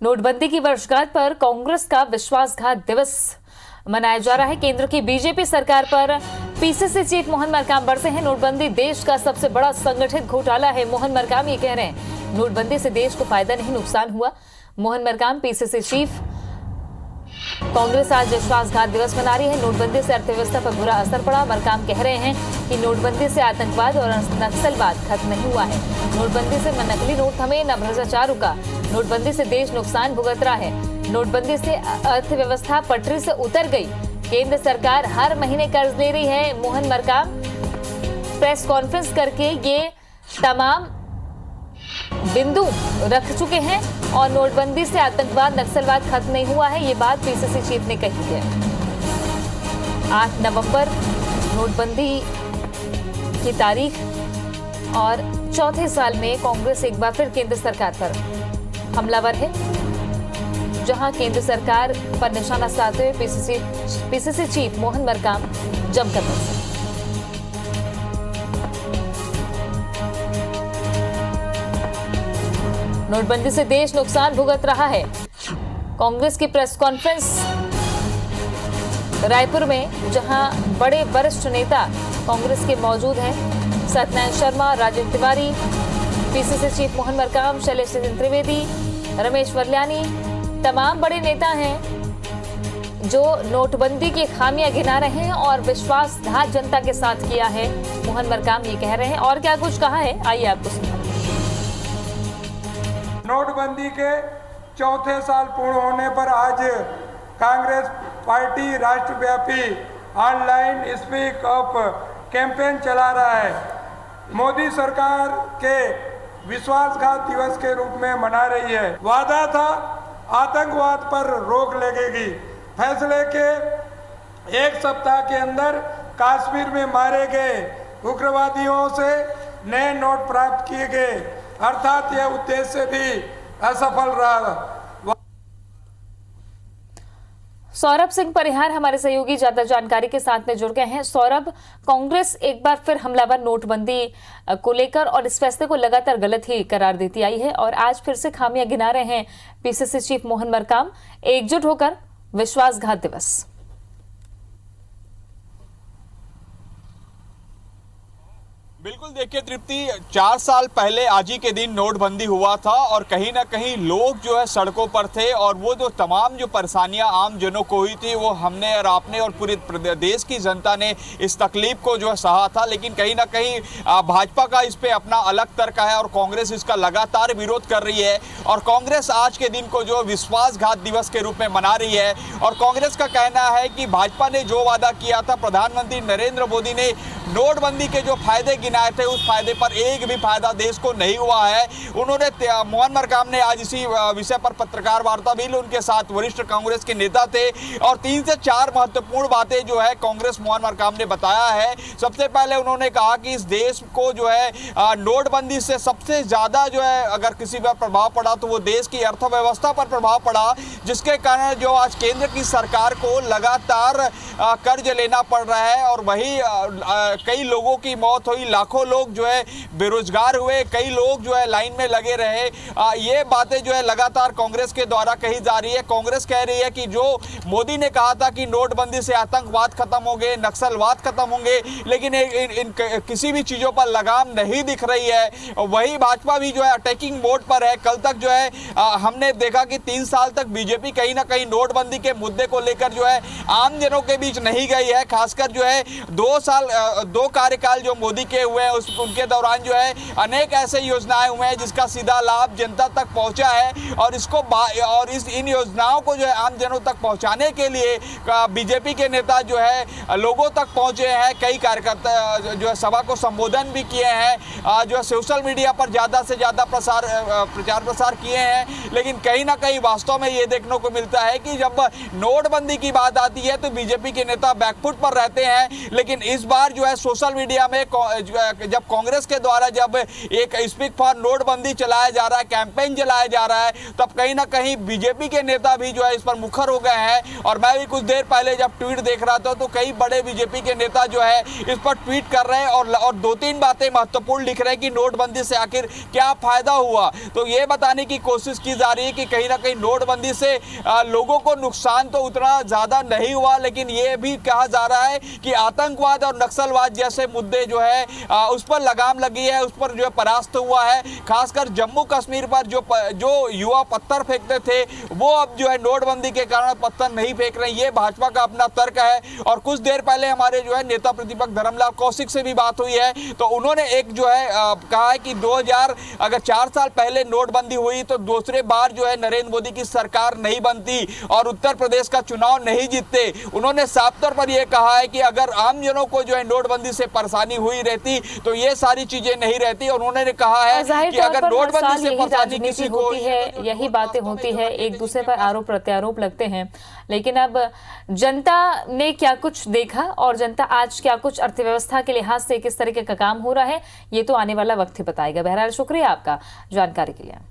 नोटबंदी की वर्षगांठ पर कांग्रेस का विश्वासघात दिवस मनाया जा रहा है। केंद्र की बीजेपी सरकार पर पीसीसी चीफ मोहन मरकाम बरसे हैं। नोटबंदी देश का सबसे बड़ा संगठित घोटाला है। मोहन मरकाम ये कह रहे हैं, नोटबंदी से देश को फायदा नहीं नुकसान हुआ। Mohan Markam PCC chief. कांग्रेस आज विश्वासघात दिवस मना रही है। नोटबंदी से अर्थव्यवस्था पर बुरा असर पड़ा। मरकाम कह रहे हैं कि नोटबंदी से आतंकवाद और नक्सलवाद खत्म नहीं हुआ है। नोटबंदी से नकली नोट थमे, न भ्रष्टाचार रुका। नोटबंदी से देश नुकसान भुगत रहा है। नोटबंदी से अर्थव्यवस्था पटरी से उतर गई। केंद्र सरकार हर महीने कर्ज ले रही है। मोहन मरकाम प्रेस कॉन्फ्रेंस करके ये तमाम बिंदु रख चुके हैं और नोटबंदी से आतंकवाद नक्सलवाद खत्म नहीं हुआ है, ये बात पीसीसी चीफ ने कही है। 8 नवंबर नोटबंदी की तारीख और चौथे साल में कांग्रेस एक बार फिर केंद्र सरकार पर हमलावर है, जहां केंद्र सरकार पर निशाना साधते हुए पीसीसी चीफ मोहन मरकाम जमकर बरसे। नोटबंदी से देश नुकसान भुगत रहा है। कांग्रेस की प्रेस कॉन्फ्रेंस रायपुर में, जहां बड़े वरिष्ठ नेता कांग्रेस के मौजूद हैं। सत्यनारायण शर्मा, राजेंद्र तिवारी, पीसीसी चीफ मोहन मरकाम, शैलेश त्रिवेदी, रमेश वर्ल्यानी, तमाम बड़े नेता हैं जो नोटबंदी की खामियां गिना रहे हैं और विश्वासघात जनता के साथ किया है। मोहन मरकाम ये कह रहे हैं और क्या कुछ कहा है, आइए आपको सुनाते हैं। नोटबंदी के चौथे साल पूर्ण होने पर आज कांग्रेस पार्टी राष्ट्रव्यापी ऑनलाइन स्पीक अप कैंपेन चला रहा है। मोदी सरकार के विश्वासघात दिवस के रूप में मना रही है। वादा था आतंकवाद पर रोक लगेगी। फैसले के एक सप्ताह के अंदर कश्मीर में मारे गए उग्रवादियों से नए नोट प्राप्त किए गए, अर्थात यह उद्देश्य भी असफल रहा। सौरभ सिंह परिहार हमारे सहयोगी ज्यादा जानकारी के साथ में जुड़ गए हैं। सौरभ, कांग्रेस एक बार फिर हमलावर नोटबंदी को लेकर और इस फैसले को लगातार गलत ही करार देती आई है और आज फिर से खामियां गिना रहे हैं पीसीसी चीफ मोहन मरकाम, एकजुट होकर विश्वासघात दिवस। बिल्कुल, देखिए तृप्ति, 4 साल पहले आज ही के दिन नोटबंदी हुआ था और कहीं ना कहीं लोग जो है सड़कों पर थे और वो जो तमाम जो परेशानियां आम जनों को हुई थी वो हमने और आपने और पूरे देश की जनता ने इस तकलीफ को जो है सहा था। लेकिन कहीं ना कहीं भाजपा का इस पे अपना अलग तर्क है और कांग्रेस इसका लगातार विरोध कर रही है और कांग्रेस आज के दिन को जो विश्वासघात दिवस के रूप में मना रही है। और कांग्रेस का कहना है कि भाजपा ने जो वादा किया था, प्रधानमंत्री नरेंद्र मोदी ने नोटबंदी के जो फायदे गिनाए थे, उस फायदे पर एक भी फायदा देश को नहीं हुआ है। उन्होंने मोहन मरकाम ने आज इसी विषय पर पत्रकार वार्ता भी, उनके साथ वरिष्ठ कांग्रेस के नेता थे और 3 से 4 महत्वपूर्ण बातें जो है कांग्रेस मोहन मरकाम ने बताया है। सबसे पहले उन्होंने कहा कि इस देश को जो है नोटबंदी से सबसे ज्यादा जो है अगर किसी पर प्रभाव पड़ा तो वो देश की अर्थव्यवस्था पर प्रभाव पड़ा, जिसके कारण जो आज केंद्र की सरकार को लगातार कर्ज लेना पड़ रहा है और वही कई लोगों की मौत हुई, लाखों लोग जो है बेरोजगार हुए, कई लोग जो है लाइन में लगे रहे। ये बातें जो है लगातार कांग्रेस के द्वारा कही जा रही है। कांग्रेस कह रही है कि जो मोदी ने कहा था कि नोटबंदी से आतंकवाद खत्म होंगे, नक्सलवाद खत्म होंगे, लेकिन इन किसी भी चीजों पर लगाम नहीं दिख रही है। वही भाजपा भी जो है अटैकिंग मोड पर है। कल तक जो है हमने देखा कि 3 साल तक बीजेपी कहीं ना कहीं नोटबंदी के मुद्दे को लेकर जो है आम जनों के बीच नहीं गई है। खासकर जो है 2 कार्यकाल जो मोदी के हुए हैं उनके दौरान जो है अनेक ऐसे योजनाएं हुए हैं जिसका सीधा लाभ जनता तक पहुंचा है और इन योजनाओं को जो है आम जनों तक पहुंचाने के लिए बीजेपी के नेता जो है लोगों तक पहुंचे हैं। कई कार्यकर्ता जो है सभा को संबोधन भी किए हैं, जो है सोशल मीडिया पर ज़्यादा से ज़्यादा प्रचार प्रसार किए हैं। लेकिन कहीं ना कहीं वास्तव में ये देखने को मिलता है कि जब नोटबंदी की बात आती है तो बीजेपी के नेता बैकफुट पर रहते हैं, लेकिन इस बार जो है सोशल मीडिया में जब कांग्रेस के द्वारा जब एक स्पीक फॉर नोटबंदी चलाया जा रहा है, कैंपेन चलाया जा रहा है, तब कहीं ना कहीं बीजेपी के नेता भी जो है इस पर मुखर हो गए हैं। और मैं भी कुछ देर पहले जब ट्वीट देख रहा था तो कई बड़े बीजेपी के नेता जो है इस पर ट्वीट कर रहे हैं और दो तीन बातें महत्वपूर्ण लिख रहे हैं कि नोटबंदी से आखिर क्या फायदा हुआ। तो ये बताने की कोशिश की जा रही है कि कहीं ना कहीं नोटबंदी से लोगों को नुकसान तो उतना ज्यादा नहीं हुआ, लेकिन ये भी कहा जा रहा है कि आतंकवाद और नक्सलवाद जैसे मुद्दे जो है उस पर लगाम लगी है, उस पर जो है परास्त हुआ है। खासकर जम्मू कश्मीर पर जो युवा पत्थर फेंकते थे वो अब जो है नोटबंदी के कारण पत्थर नहीं फेंक रहे। ये भाजपा का अपना तर्क है। और कुछ देर पहले हमारे जो है नेता प्रतिपक्ष धर्मलाल कौशिक से भी बात हुई है, तो उन्होंने एक जो है कहा है कि 2000 अगर 4 साल पहले नोटबंदी हुई तो दूसरे बार जो है नरेंद्र मोदी की सरकार नहीं बनती और उत्तर प्रदेश का चुनाव नहीं जीतते। उन्होंने साफ तौर पर यह कहा है कि अगर आम जनों को जो है नोटबंदी से परेशानी हुई रहती तो ये सारी चीजें नहीं रहती। और उन्होंने कहा है कि अगर नोटबंदी से परेशानी किसी को होती है, यही बातें होती है, एक दूसरे पर आरोप प्रत्यारोप लगते हैं। लेकिन अब जनता ने क्या कुछ देखा और जनता आज क्या कुछ अर्थव्यवस्था के लिहाज से किस तरीके का काम हो रहा है, ये तो आने वाला वक्त ही बताएगा। बहरहाल शुक्रिया आपका जानकारी के लिए।